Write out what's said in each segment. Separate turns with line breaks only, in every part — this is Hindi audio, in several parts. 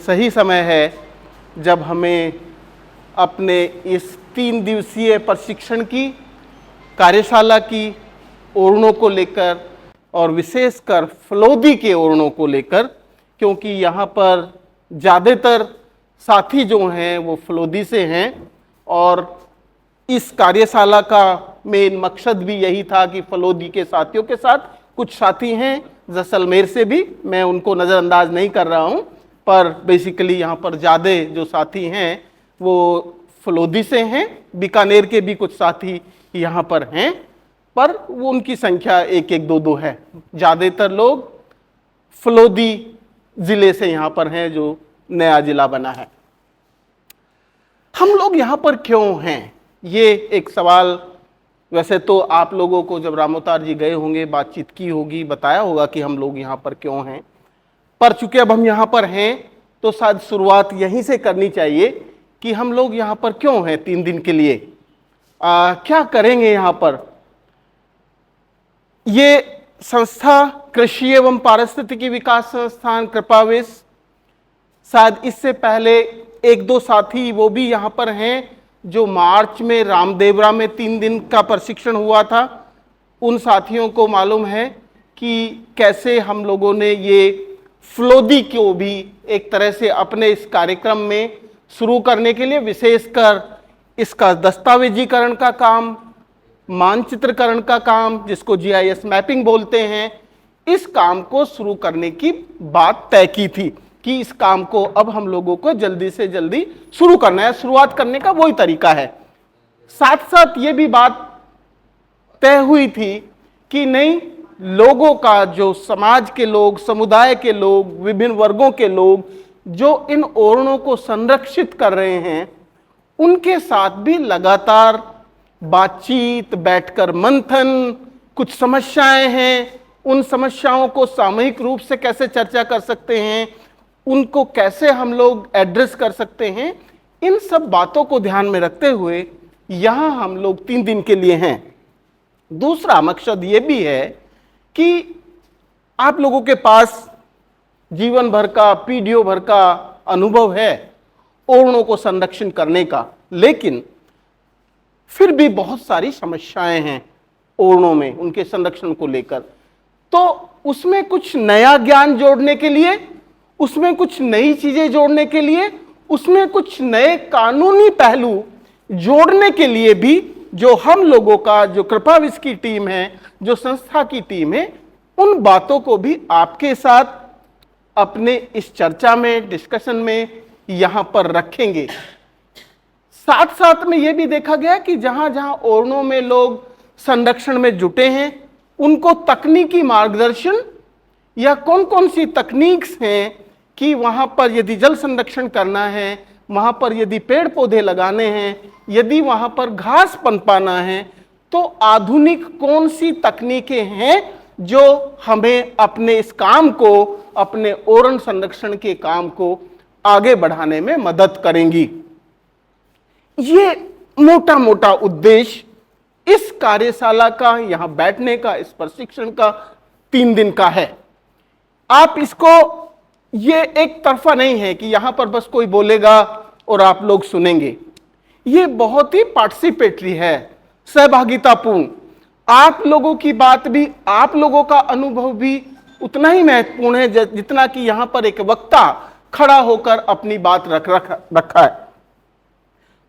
सही समय है जब हमें अपने इस 3 दिवसीय प्रशिक्षण की कार्यशाला की ओरणों को लेकर और विशेषकर फलोदी के ओरणों को लेकर, क्योंकि यहाँ पर ज़्यादातर साथी जो हैं वो फलोदी से हैं और इस कार्यशाला का मेन मकसद भी यही था कि फलोदी के साथियों के साथ, कुछ साथी हैं जैसलमेर से भी, मैं उनको नज़रअंदाज नहीं कर रहा हूँ, पर बेसिकली यहाँ पर ज़्यादा जो साथी हैं वो फलोदी से हैं। बीकानेर के भी कुछ साथी यहाँ पर हैं, पर वो उनकी संख्या 1-1, 2-2 है। ज़्यादातर लोग फलोदी ज़िले से यहाँ पर हैं, जो नया ज़िला बना है। हम लोग यहाँ पर क्यों हैं, ये एक सवाल। वैसे तो आप लोगों को जब रामोतार जी गए होंगे, बातचीत की होगी, बताया होगा कि हम लोग यहाँ पर क्यों हैं, पर चूंकि अब हम यहाँ पर हैं तो शायद शुरुआत यहीं से करनी चाहिए कि हम लोग यहाँ पर क्यों हैं 3 दिन के लिए, क्या करेंगे यहाँ पर। ये संस्था कृषि एवं पारिस्थितिकी विकास संस्थान कृपावेश, शायद इससे पहले 1-2 साथी वो भी यहाँ पर हैं जो मार्च में रामदेवरा में 3 दिन का प्रशिक्षण हुआ था। उन साथियों को मालूम है कि कैसे हम लोगों ने ये फलोदी को भी एक तरह से अपने इस कार्यक्रम में शुरू करने के लिए, विशेषकर इसका दस्तावेजीकरण का काम, मानचित्रकरण का काम, जिसको GIS मैपिंग बोलते हैं, इस काम को शुरू करने की बात तय की थी कि इस काम को अब हम लोगों को जल्दी से जल्दी शुरू करना है। शुरुआत करने का वही तरीका है। साथ साथ ये भी बात तय हुई थी कि नहीं, लोगों का, जो समाज के लोग, समुदाय के लोग, विभिन्न वर्गों के लोग जो इन ओरणों को संरक्षित कर रहे हैं, उनके साथ भी लगातार बातचीत, बैठकर मंथन, कुछ समस्याएं हैं, उन समस्याओं को सामूहिक रूप से कैसे चर्चा कर सकते हैं, उनको कैसे हम लोग एड्रेस कर सकते हैं, इन सब बातों को ध्यान में रखते हुए यहाँ हम लोग 3 दिन के लिए हैं। दूसरा मकसद ये भी है कि आप लोगों के पास जीवन भर का, पीढ़ियों भर का अनुभव है ओरणों को संरक्षण करने का, लेकिन फिर भी बहुत सारी समस्याएं हैं ओरणों में, उनके संरक्षण को लेकर। तो उसमें कुछ नया ज्ञान जोड़ने के लिए, उसमें कुछ नई चीजें जोड़ने के लिए, उसमें कुछ नए कानूनी पहलू जोड़ने के लिए भी जो हम लोगों का, जो कृपाविश की टीम है, जो संस्था की टीम है, उन बातों को भी आपके साथ अपने इस चर्चा में, डिस्कशन में यहां पर रखेंगे। साथ साथ में यह भी देखा गया कि जहां जहां ओरणों में लोग संरक्षण में जुटे हैं, उनको तकनीकी मार्गदर्शन या कौन कौन सी तकनीक्स हैं कि वहां पर यदि जल संरक्षण करना है, वहां पर यदि पेड़ पौधे लगाने हैं, यदि वहां पर घास पनपाना है, तो आधुनिक कौन सी तकनीकें हैं जो हमें अपने इस काम को, अपने ओरण संरक्षण के काम को आगे बढ़ाने में मदद करेंगी। ये मोटा मोटा उद्देश्य इस कार्यशाला का, यहां बैठने का, इस प्रशिक्षण का 3 दिन का है। आप इसको, ये एक तरफा नहीं है कि यहां पर बस कोई बोलेगा और आप लोग सुनेंगे। ये बहुत ही पार्टिसिपेटरी है, सहभागितापूर्ण। आप लोगों की बात भी, आप लोगों का अनुभव भी उतना ही महत्वपूर्ण है जितना कि यहां पर एक वक्ता खड़ा होकर अपनी बात रखा है।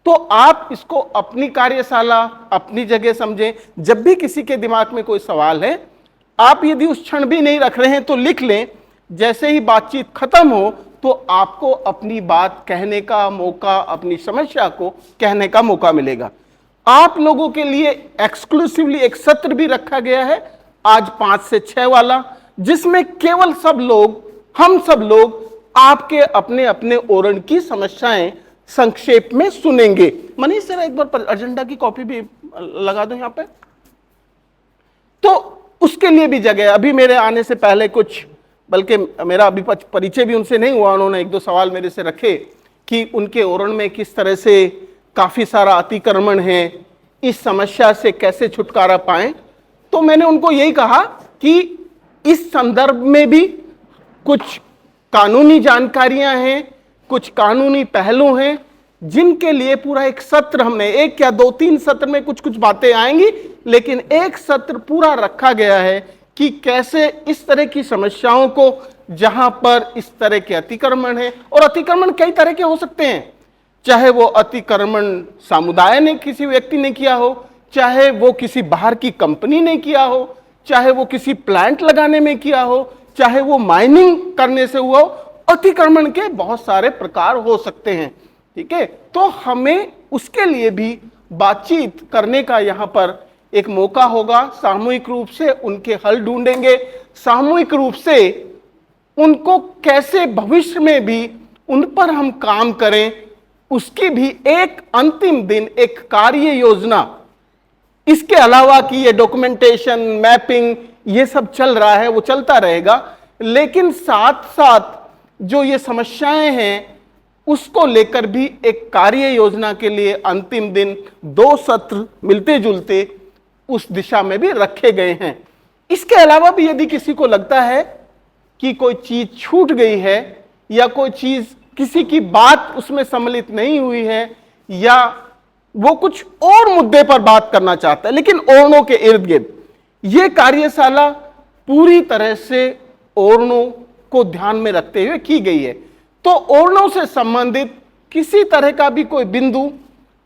तो आप इसको अपनी कार्यशाला, अपनी जगह समझें। जब भी किसी के दिमाग में कोई सवाल है, आप यदि उस क्षण भी नहीं रख रहे हैं तो लिख लें। जैसे ही बातचीत खत्म हो तो आपको अपनी बात कहने का मौका, अपनी समस्या को कहने का मौका मिलेगा। आप लोगों के लिए एक्सक्लूसिवली एक सत्र भी रखा गया है आज 5 से 6 वाला, जिसमें केवल सब लोग, हम सब लोग आपके अपने अपने ओरण की समस्याएं संक्षेप में सुनेंगे। मनीष सर, एक बार एजेंडा की कॉपी भी लगा दो यहां पे। तो उसके लिए भी जगह, अभी मेरे आने से पहले कुछ, बल्कि मेरा अभी परिचय भी उनसे नहीं हुआ, उन्होंने 1-2 सवाल मेरे से रखे कि उनके ओरण में किस तरह से काफी सारा अतिक्रमण है, इस समस्या से कैसे छुटकारा पाएं। तो मैंने उनको यही कहा कि इस संदर्भ में भी कुछ कानूनी जानकारियां हैं कुछ कानूनी पहलू हैं जिनके लिए पूरा एक सत्र, हमने एक या दो तीन सत्र में कुछ कुछ बातें आएंगी, लेकिन एक सत्र पूरा रखा गया है कि कैसे इस तरह की समस्याओं को, जहां पर इस तरह के अतिक्रमण है, और अतिक्रमण कई तरह के हो सकते हैं, चाहे वो अतिक्रमण समुदाय ने, किसी व्यक्ति ने किया हो, चाहे वो किसी बाहर की कंपनी ने किया हो, चाहे वो किसी प्लांट लगाने में किया हो, चाहे वो माइनिंग करने से हुआ हो, अतिक्रमण के बहुत सारे प्रकार हो सकते हैं। ठीक है, तो हमें उसके लिए भी बातचीत करने का यहां पर एक मौका होगा। सामूहिक रूप से उनके हल ढूंढेंगे, सामूहिक रूप से उनको कैसे भविष्य में भी उन पर हम काम करें, उसकी भी एक अंतिम दिन, एक कार्य योजना, इसके अलावा कि ये डॉक्यूमेंटेशन, मैपिंग, ये सब चल रहा है, वो चलता रहेगा, लेकिन साथ साथ जो ये समस्याएं हैं उसको लेकर भी एक कार्य योजना के लिए अंतिम दिन 2 सत्र मिलते जुलते उस दिशा में भी रखे गए हैं। इसके अलावा भी यदि किसी को लगता है कि कोई चीज छूट गई है, या कोई चीज, किसी की बात उसमें सम्मिलित नहीं हुई है, या वो कुछ और मुद्दे पर बात करना चाहता है, लेकिन ओरणों के इर्द गिर्द, ये कार्यशाला पूरी तरह से ओरणों को ध्यान में रखते हुए की गई है। तो ओरणों से संबंधित किसी तरह का भी कोई बिंदु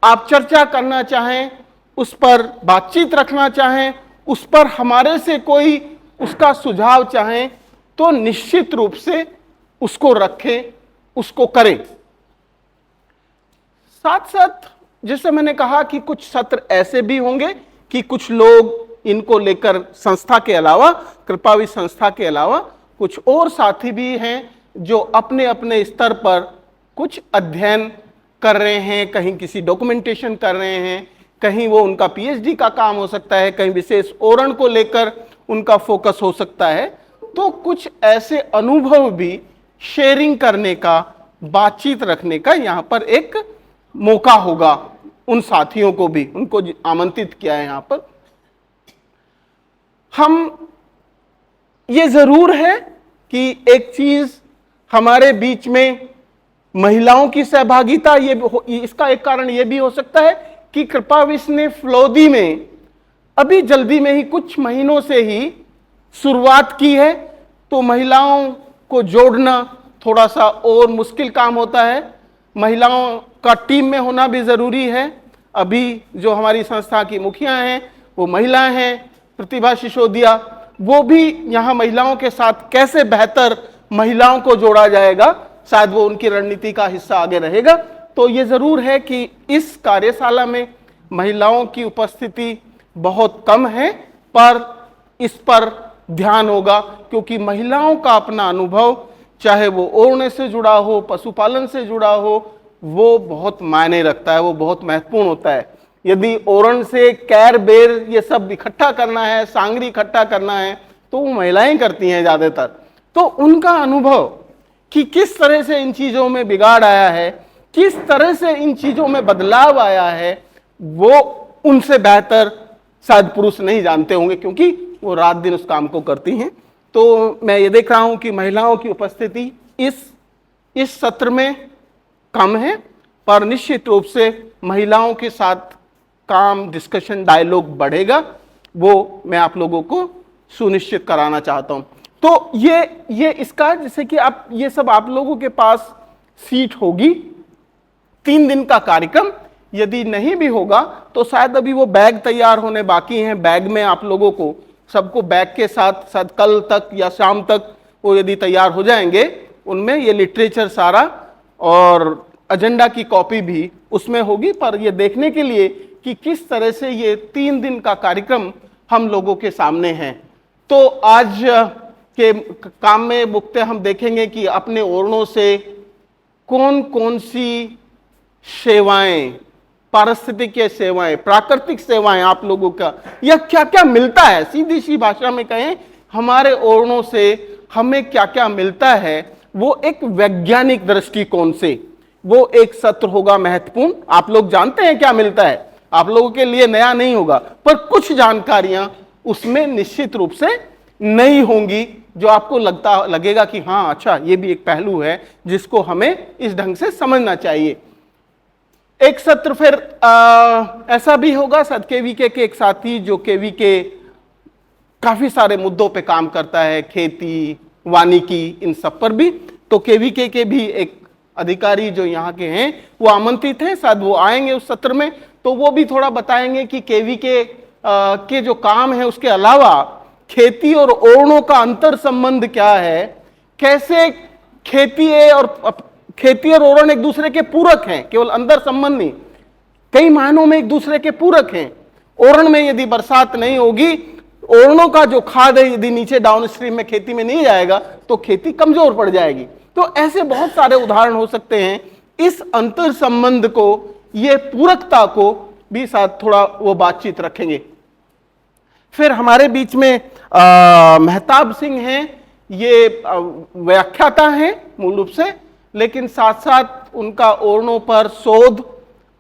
आप चर्चा करना चाहें, उस पर बातचीत रखना चाहें, उस पर हमारे से कोई उसका सुझाव चाहें, तो निश्चित रूप से उसको रखें, उसको करें। साथ साथ जैसे मैंने कहा कि कुछ सत्र ऐसे भी होंगे कि कुछ लोग इनको लेकर संस्था के अलावा, कृपावी संस्था के अलावा कुछ और साथी भी हैं जो अपने अपने स्तर पर कुछ अध्ययन कर रहे हैं, कहीं किसी डॉक्यूमेंटेशन कर रहे हैं, कहीं वो उनका पीएचडी का काम हो सकता है, कहीं विशेष ओरण को लेकर उनका फोकस हो सकता है। तो कुछ ऐसे अनुभव भी शेयरिंग करने का, बातचीत रखने का यहाँ पर एक मौका होगा। उन साथियों को भी, उनको आमंत्रित किया है यहाँ पर। हम, ये जरूर है कि एक चीज हमारे बीच में महिलाओं की सहभागिता, इसका एक कारण यह भी हो सकता है कि कृपाविश ने फ्लोदी में अभी जल्दी में ही, कुछ महीनों से ही शुरुआत की है, तो महिलाओं को जोड़ना थोड़ा सा और मुश्किल काम होता है। महिलाओं का टीम में होना भी जरूरी है। अभी जो हमारी संस्था की मुखिया हैं वो महिलाएं हैं, प्रतिभा सिसोदिया, वो भी यहाँ महिलाओं के साथ कैसे बेहतर महिलाओं को जोड़ा जाएगा, शायद वो उनकी रणनीति का हिस्सा आगे रहेगा। तो ये जरूर है कि इस कार्यशाला में महिलाओं की उपस्थिति बहुत कम है, पर इस पर ध्यान होगा, क्योंकि महिलाओं का अपना अनुभव, चाहे वो ओढ़ने से जुड़ा हो, पशुपालन से जुड़ा हो, वो बहुत मायने रखता है, वो बहुत महत्वपूर्ण होता है। यदि ओरण से कैर बेर ये सब इकट्ठा करना है, सांगरी इकट्ठा करना है, तो वो महिलाएं करती हैं ज्यादातर। तो उनका अनुभव कि किस तरह से इन चीजों में बिगाड़ आया है, किस तरह से इन चीजों में बदलाव आया है, वो उनसे बेहतर शायद पुरुष नहीं जानते होंगे, क्योंकि वो रात दिन उस काम को करती हैं। तो मैं ये देख रहा हूं कि महिलाओं की उपस्थिति इस सत्र में कम है, पर निश्चित रूप से महिलाओं के साथ काम, डिस्कशन, डायलॉग बढ़ेगा, वो मैं आप लोगों को सुनिश्चित कराना चाहता हूं। तो ये इसका, जैसे कि आप, ये सब आप लोगों के पास सीट होगी, 3 दिन का कार्यक्रम। यदि नहीं भी होगा तो शायद अभी वो बैग तैयार होने बाकी हैं। बैग में आप लोगों को सबको बैग के साथ शायद कल तक या शाम तक वो यदि तैयार हो जाएंगे, उनमें ये लिटरेचर सारा और एजेंडा की कॉपी भी उसमें होगी। पर ये देखने के लिए कि किस तरह से ये 3 दिन का कार्यक्रम हम लोगों के सामने है। तो आज के काम में मुख्य हम देखेंगे कि अपने ओरणों से कौन कौन सी सेवाएं, पारिस्थितिकीय सेवाएं, प्राकृतिक सेवाएं आप लोगों का, या क्या क्या मिलता है, सीधी सी भाषा में कहें, हमारे ओरणों से हमें क्या क्या मिलता है, वो एक वैज्ञानिक दृष्टिकोण से वो एक सत्र होगा महत्वपूर्ण। आप लोग जानते हैं क्या मिलता है, आप लोगों के लिए नया नहीं होगा, पर कुछ जानकारियां उसमें निश्चित रूप से नहीं होंगी जो आपको लगेगा कि हाँ अच्छा ये भी एक पहलू है जिसको हमें इस ढंग से समझना चाहिए। एक सत्र फिर ऐसा भी होगा, सद केवीके के एक साथी जो केवीके काफी सारे मुद्दों पे काम करता है, खेती, वानिकी, इन सब पर भी, तो केवीके के भी एक अधिकारी जो यहाँ के हैं वो आमंत्रित हैं, शायद वो आएंगे उस सत्र में, तो वो भी थोड़ा बताएंगे कि केवीके के जो काम है उसके अलावा खेती और ओरणों का अंतर संबंध क्या है, कैसे खेती और ओरण एक दूसरे के पूरक हैं, केवल अंदर संबंध नहीं, कई मायनों में एक दूसरे के पूरक हैं। ओरण में यदि बरसात नहीं होगी, ओरणों का जो खाद है यदि नीचे डाउन स्ट्रीम में खेती में नहीं जाएगा तो खेती कमजोर पड़ जाएगी। तो ऐसे बहुत सारे उदाहरण हो सकते हैं। इस अंतर संबंध को, ये पूरकता को भी साथ थोड़ा वो बातचीत रखेंगे। फिर हमारे बीच में मेहताब सिंह हैं, ये व्याख्याता हैं मूल रूप से, लेकिन साथ साथ उनका ओरणों पर शोध,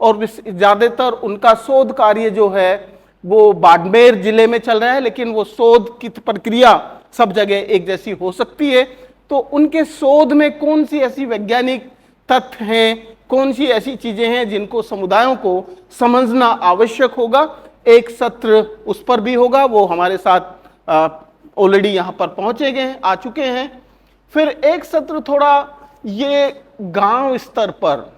और ज्यादातर उनका शोध कार्य जो है वो बाड़मेर जिले में चल रहा है, लेकिन वो शोध की प्रक्रिया सब जगह एक जैसी हो सकती है। तो उनके शोध में कौन सी ऐसी वैज्ञानिक तथ्य हैं, कौन सी ऐसी चीजें हैं जिनको समुदायों को समझना आवश्यक होगा, एक सत्र उस पर भी होगा। वो हमारे साथ ऑलरेडी यहाँ पर पहुंचे गए हैं, आ चुके हैं। फिर एक सत्र थोड़ा ये गांव स्तर पर,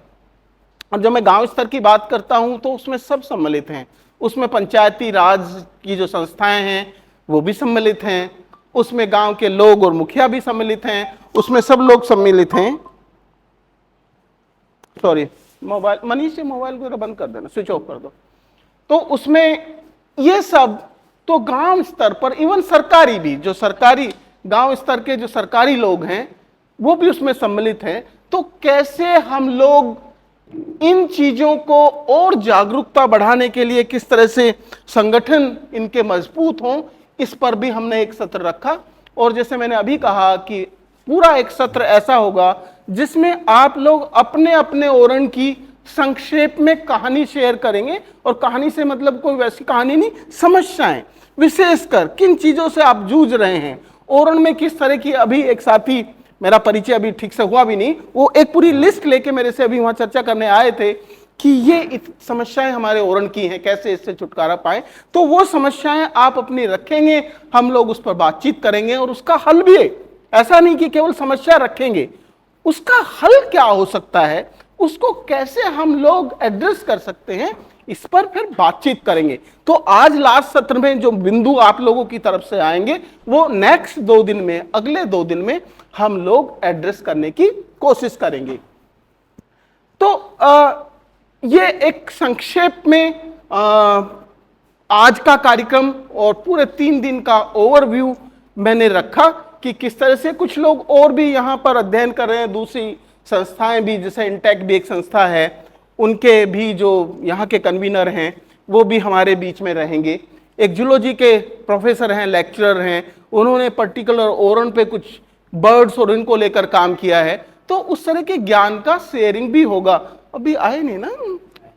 और जब मैं गांव स्तर की बात करता हूं तो उसमें सब सम्मिलित हैं, उसमें पंचायती राज की जो संस्थाएं हैं वो भी सम्मिलित हैं, उसमें गांव के लोग और मुखिया भी सम्मिलित हैं, उसमें सब लोग सम्मिलित हैं। सॉरी, मोबाइल मनीष से मोबाइल को बंद कर देना, स्विच ऑफ कर दो। तो उसमें ये सब तो गांव स्तर पर, इवन सरकारी भी, जो सरकारी गांव स्तर के जो सरकारी लोग हैं वो भी उसमें सम्मिलित हैं। तो कैसे हम लोग इन चीजों को और जागरूकता बढ़ाने के लिए किस तरह से संगठन इनके मजबूत हों, इस पर भी हमने एक सत्र रखा। और जैसे मैंने अभी कहा कि पूरा एक सत्र ऐसा होगा जिसमें आप लोग अपने अपने ओरण की संक्षेप में कहानी शेयर करेंगे, और कहानी से मतलब कोई वैसी कहानी नहीं, समस्याएं, विशेषकर किन चीजों से आप जूझ रहे हैं, ओरण में किस तरह की। अभी एक साथी, मेरा परिचय अभी ठीक से हुआ भी नहीं, वो एक पूरी लिस्ट लेके मेरे से अभी वहां चर्चा करने आए थे कि ये समस्याएं हमारे ओरण की हैं, कैसे इससे छुटकारा पाए। तो वो समस्याएं आप अपनी रखेंगे, हम लोग उस पर बातचीत करेंगे, और उसका हल भी है। ऐसा नहीं कि केवल समस्या रखेंगे, उसका हल क्या हो सकता है, उसको कैसे हम लोग एड्रेस कर सकते हैं, इस पर फिर बातचीत करेंगे। तो आज लास्ट सत्र में जो बिंदु आप लोगों की तरफ से आएंगे वो नेक्स्ट 2 दिन में, अगले 2 दिन में हम लोग एड्रेस करने की कोशिश करेंगे। तो ये एक संक्षेप में आज का कार्यक्रम और पूरे 3 दिन का ओवरव्यू मैंने रखा कि किस तरह से कुछ लोग और भी यहाँ पर अध्ययन कर रहे हैं, दूसरी संस्थाएं भी, जैसे इंटेक भी एक संस्था है, उनके भी जो यहाँ के कन्वीनर हैं वो भी हमारे बीच में रहेंगे। एक जूलॉजी के प्रोफेसर हैं, लेक्चरर हैं, उन्होंने पर्टिकुलर ओरण पे कुछ बर्ड्स और इनको लेकर काम किया है। तो उस तरह के ज्ञान का शेयरिंग भी होगा। अभी आए नहीं ना,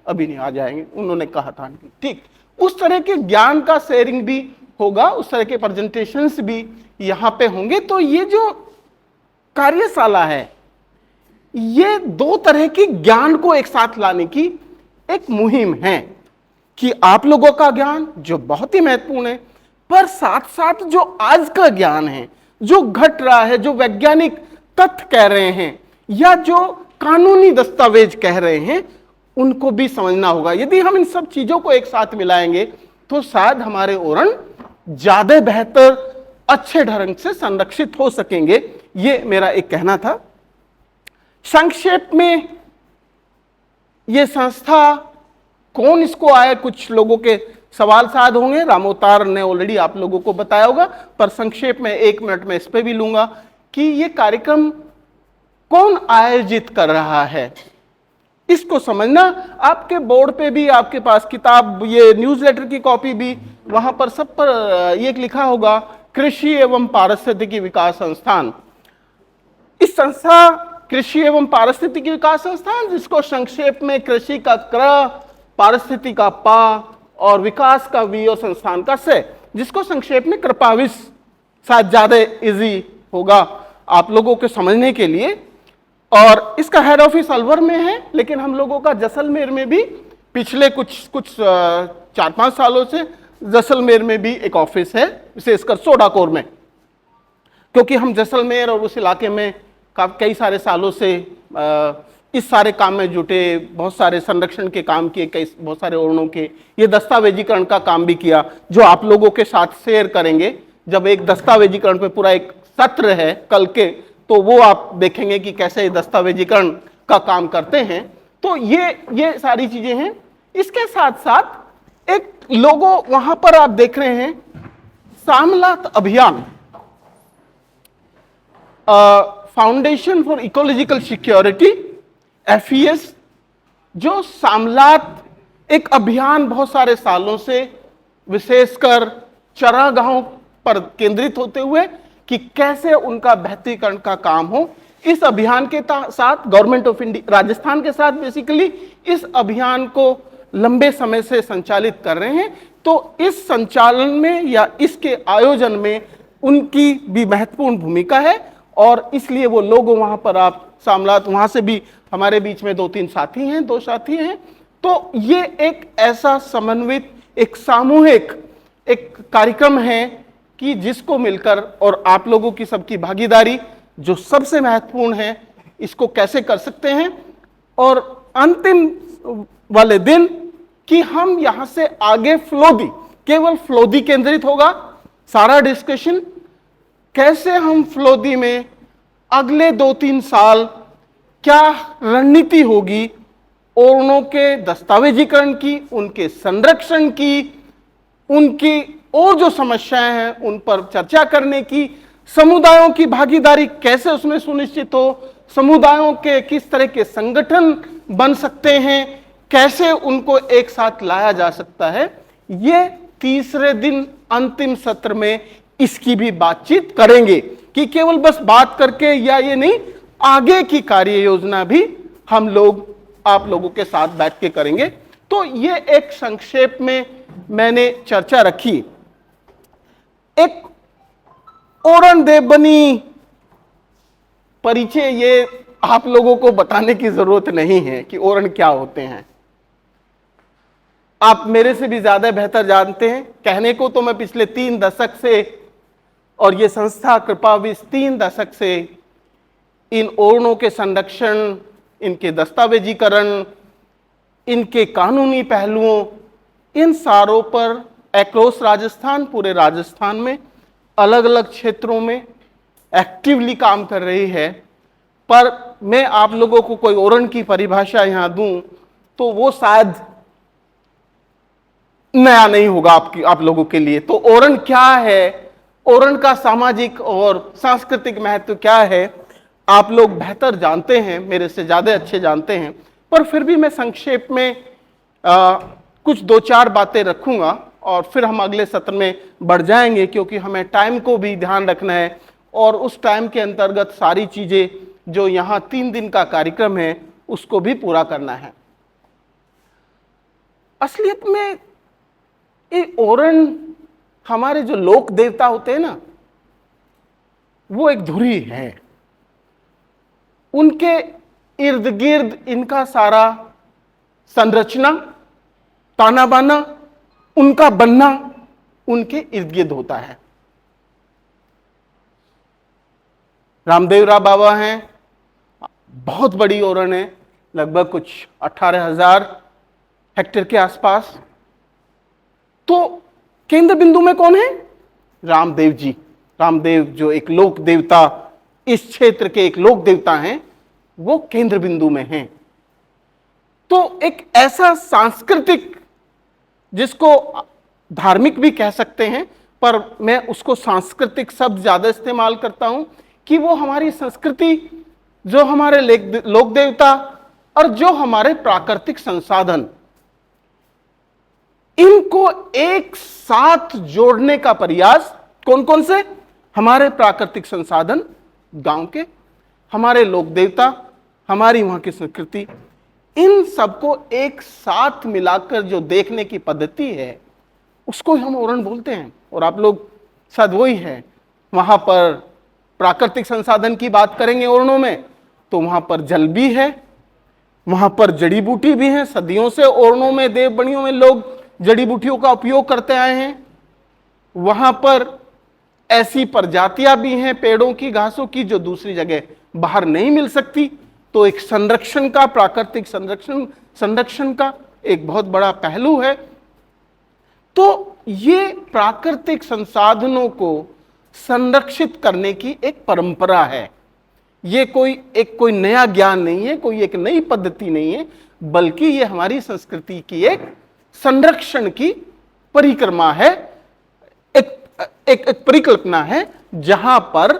अभी नहीं, आ जाएंगे, उन्होंने कहा था। ठीक, उस तरह के ज्ञान का शेयरिंग भी होगा, उस तरह के प्रेजेंटेशंस भी यहाँ पे होंगे। तो ये जो कार्यशाला है ये 2 तरह की ज्ञान को एक साथ लाने की एक मुहिम है कि आप लोगों का ज्ञान जो बहुत ही महत्वपूर्ण है, पर साथ साथ जो आज का ज्ञान है, जो घट रहा है, जो वैज्ञानिक तथ्य कह रहे हैं या जो कानूनी दस्तावेज कह रहे हैं, उनको भी समझना होगा। यदि हम इन सब चीजों को एक साथ मिलाएंगे तो शायद हमारे ओरण ज्यादा बेहतर, अच्छे ढंग से संरक्षित हो सकेंगे। ये मेरा एक कहना था। संक्षेप में ये संस्था कौन इसको आए, कुछ लोगों के सवाल शायद होंगे, रामोतार ने ऑलरेडी आप लोगों को बताया होगा, पर संक्षेप में 1 मिनट में इस पे भी लूंगा कि ये कार्यक्रम कौन आयोजित कर रहा है, इसको समझना। आपके बोर्ड पे भी आपके पास किताब, ये न्यूज़लेटर की कॉपी भी, वहां पर सब पर ये लिखा होगा कृषि एवं पारिस्थितिकी विकास संस्थान। इस संस्था कृषि एवं पारिस्थितिकी विकास संस्थान, जिसको संक्षेप में कृषि का क्र, पारिस्थितिकी का पा और विकास का वी और संस्थान का से, जिसको संक्षेप में कृपाविस शायद ज्यादा इजी होगा आप लोगों के समझने के लिए। और इसका हेड ऑफिस अलवर में है, लेकिन हम लोगों का जैसलमेर में भी पिछले कुछ 4-5 सालों से जैसलमेर में भी एक ऑफिस है, विशेषकर सोडाकोर में, क्योंकि हम जैसलमेर और उस इलाके में कई सारे सालों से इस सारे काम में जुटे, बहुत सारे संरक्षण के काम किए, बहुत सारे ओरणों के, ये दस्तावेजीकरण का काम भी किया, जो आप लोगों के साथ शेयर करेंगे। जब एक दस्तावेजीकरण पे पूरा एक सत्र है कल के, तो वो आप देखेंगे कि कैसे दस्तावेजीकरण का काम करते हैं। तो ये सारी चीजें हैं। इसके साथ साथ एक लोगो वहां पर आप देख रहे हैं, सामलात अभियान, foundation for ecological security, FES, जो सामलात एक अभियान बहुत सारे सालों से विशेषकर चरागाहों पर केंद्रित होते हुए कि कैसे उनका बेहतरीकरण का काम हो, इस अभियान के साथ गवर्नमेंट ऑफ इंडिया राजस्थान के साथ बेसिकली इस अभियान को लंबे समय से संचालित कर रहे हैं। तो इस संचालन में या इसके आयोजन में उनकी भी महत्वपूर्ण भूमिका है, और इसलिए वो लोग वहां पर आप सामलात, वहां से भी हमारे बीच में 2 साथी हैं। तो ये एक ऐसा समन्वित, एक सामूहिक एक कार्यक्रम है कि जिसको मिलकर और आप लोगों की सबकी भागीदारी जो सबसे महत्वपूर्ण है, इसको कैसे कर सकते हैं। और अंतिम वाले दिन कि हम यहां से आगे फ्लोदी, केवल फ्लोदी केंद्रित होगा सारा डिस्कशन, कैसे हम फ्लोदी में अगले 2-3 साल क्या रणनीति होगी ओरणों के दस्तावेजीकरण की, उनके संरक्षण की, उनकी और जो समस्याएं हैं उन पर चर्चा करने की, समुदायों की भागीदारी कैसे उसमें सुनिश्चित हो, समुदायों के किस तरह के संगठन बन सकते हैं, कैसे उनको एक साथ लाया जा सकता है। ये तीसरे दिन अंतिम सत्र में इसकी भी बातचीत करेंगे कि केवल बस बात करके या ये नहीं, आगे की कार्य योजना भी हम लोग आप लोगों के साथ बैठ के करेंगे। तो ये एक संक्षेप में मैंने चर्चा रखी। एक ओरण देवबनी परिचय ये आप लोगों को बताने की जरूरत नहीं है कि ओरण क्या होते हैं, आप मेरे से भी ज्यादा बेहतर जानते हैं। कहने को तो मैं पिछले 3 दशक से, और ये संस्था कृपाविश 3 दशक से इन ओरणों के संरक्षण, इनके दस्तावेजीकरण, इनके कानूनी पहलुओं, इन सारों पर अक्रॉस राजस्थान, पूरे राजस्थान में अलग अलग क्षेत्रों में एक्टिवली काम कर रही है। पर मैं आप लोगों को कोई ओरण की परिभाषा यहां दूं तो वो शायद नया नहीं होगा आप लोगों के लिए। तो ओरण क्या है, ओरण का सामाजिक और सांस्कृतिक महत्व क्या है, आप लोग बेहतर जानते हैं, मेरे से ज्यादा अच्छे जानते हैं। पर फिर भी मैं संक्षेप में कुछ 2-4 बातें रखूंगा और फिर हम अगले सत्र में बढ़ जाएंगे, क्योंकि हमें टाइम को भी ध्यान रखना है और उस टाइम के अंतर्गत सारी चीजें जो यहाँ 3 दिन का कार्यक्रम है उसको भी पूरा करना है। असलियत में ये ओरण, हमारे जो लोक देवता होते हैं ना, वो एक धुरी है। उनके इर्द गिर्द इनका सारा संरचना, ताना बाना, उनका बनना उनके इर्द गिर्द होता है। रामदेवरा बाबा हैं, बहुत बड़ी ओरण है, लगभग कुछ 18,000 हेक्टेयर के आसपास। तो केंद्र बिंदु में कौन है? रामदेव जी। रामदेव जो एक लोक देवता, इस क्षेत्र के एक लोक देवता हैं, वो केंद्र बिंदु में हैं। तो एक ऐसा सांस्कृतिक, जिसको धार्मिक भी कह सकते हैं, पर मैं उसको सांस्कृतिक शब्द ज्यादा इस्तेमाल करता हूं, कि वो हमारी संस्कृति, जो हमारे लोक देवता और जो हमारे प्राकृतिक संसाधन, इनको एक साथ जोड़ने का प्रयास, कौन कौन से? हमारे प्राकृतिक संसाधन गांव के, हमारे लोक देवता, हमारी वहां की संस्कृति, इन सबको एक साथ मिलाकर जो देखने की पद्धति है उसको हम ओरण बोलते हैं। और आप लोग शायद वही है, वहां पर प्राकृतिक संसाधन की बात करेंगे ओरणों में, तो वहां पर जल भी है, वहां पर जड़ी बूटी भी है। सदियों से ओरणों में, देवबनियों में लोग जड़ी बूटियों का उपयोग करते आए हैं। वहां पर ऐसी प्रजातियां भी हैं पेड़ों की, घासों की, जो दूसरी जगह बाहर नहीं मिल सकती। तो एक संरक्षण का, प्राकृतिक संरक्षण का एक बहुत बड़ा पहलू है। तो ये प्राकृतिक संसाधनों को संरक्षित करने की एक परंपरा है। ये कोई नया ज्ञान नहीं है, कोई एक नई पद्धति नहीं है, बल्कि ये हमारी संस्कृति की एक संरक्षण की परिक्रमा है, एक परिकल्पना है, जहां पर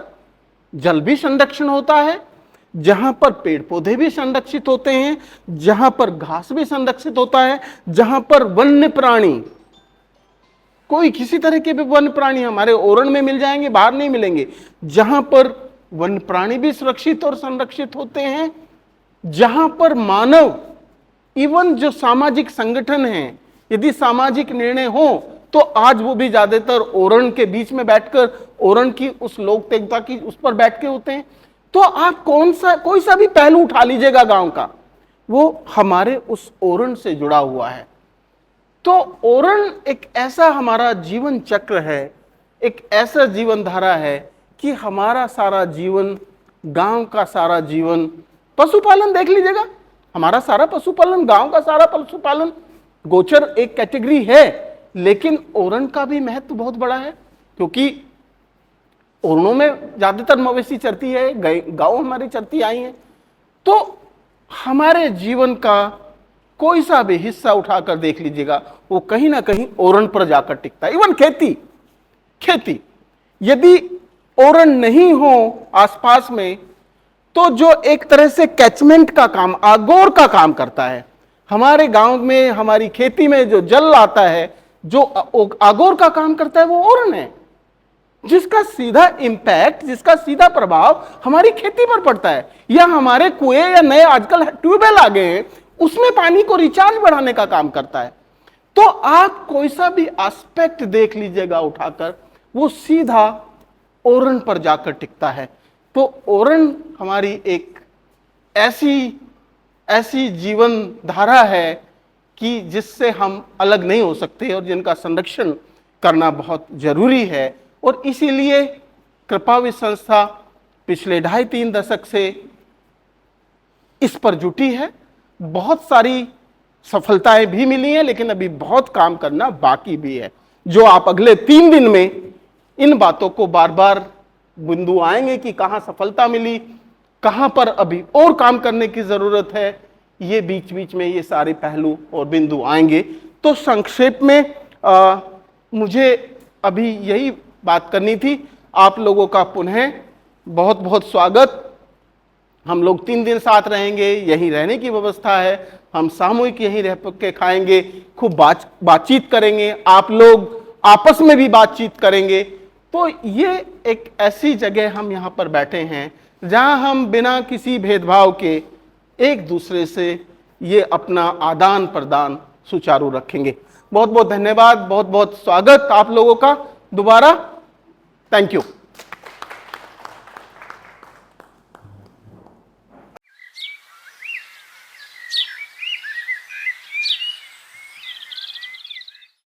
जल भी संरक्षण होता है, जहां पर पेड़ पौधे भी संरक्षित होते हैं, जहां पर घास भी संरक्षित होता है, जहां पर वन्य प्राणी, कोई किसी तरह के भी वन्य प्राणी हमारे ओरण में मिल जाएंगे, बाहर नहीं मिलेंगे, जहां पर वन्य प्राणी भी सुरक्षित और संरक्षित होते हैं, जहां पर मानव, इवन जो सामाजिक संगठन हैं, यदि सामाजिक निर्णय हो तो आज वो भी ज्यादातर ओरण के बीच में बैठकर, ओरण की उस लोकतांत्रिकता की उस पर बैठ के होते हैं। तो आप कोई सा भी पहलू उठा लीजिएगा गांव का, वो हमारे उस ओरण से जुड़ा हुआ है। तो ओरण एक ऐसा हमारा जीवन चक्र है, एक ऐसा जीवन धारा है कि हमारा सारा जीवन, गांव का सारा जीवन, पशुपालन देख लीजिएगा, हमारा सारा पशुपालन, गांव का सारा पशुपालन, गोचर एक कैटेगरी है, लेकिन ओरण का भी महत्व बहुत बड़ा है, क्योंकि ओरणों में ज्यादातर मवेशी चरती है, गांव हमारी चरती आई है। तो हमारे जीवन का कोई सा भी हिस्सा उठाकर देख लीजिएगा, वो कहीं ना कहीं ओरण पर जाकर टिकता है। इवन खेती, यदि ओरण नहीं हो आसपास में, तो जो एक तरह से कैचमेंट का काम, आगोर का काम करता है। हमारे गांव में, हमारी खेती में जो जल आता है, जो आगोर का काम करता है, वो ओरण है, जिसका सीधा इंपैक्ट, जिसका सीधा प्रभाव हमारी खेती पर पड़ता है। या हमारे कुएं या नए आजकल ट्यूबवेल आ गए हैं, उसमें पानी को रिचार्ज बढ़ाने का काम करता है। तो आप कोई सा भी एस्पेक्ट देख लीजिएगा उठाकर, वो सीधा ओरण पर जाकर टिकता है। तो ओरण हमारी एक ऐसी जीवन धारा है कि जिससे हम अलग नहीं हो सकते और जिनका संरक्षण करना बहुत जरूरी है। और इसीलिए कृपाविद संस्था पिछले 2.5-3 दशक से इस पर जुटी है। बहुत सारी सफलताएं भी मिली हैं, लेकिन अभी बहुत काम करना बाकी भी है, जो आप अगले 3 दिन में इन बातों को बार बार बिंदु आएंगे कि कहां सफलता मिली, कहां पर अभी और काम करने की जरूरत है। ये बीच बीच में ये सारे पहलू और बिंदु आएंगे। तो संक्षेप में मुझे अभी यही बात करनी थी। आप लोगों का पुनः बहुत बहुत स्वागत। हम लोग 3 दिन साथ रहेंगे, यहीं रहने की व्यवस्था है, हम सामूहिक यहीं रह के खाएंगे, खूब बातचीत करेंगे, आप लोग आपस में भी बातचीत करेंगे। तो ये एक ऐसी जगह हम यहाँ पर बैठे हैं जहाँ हम बिना किसी भेदभाव के एक दूसरे से ये अपना आदान प्रदान सुचारू रखेंगे। बहुत बहुत धन्यवाद, बहुत बहुत स्वागत आप लोगों का दोबारा। Thank you.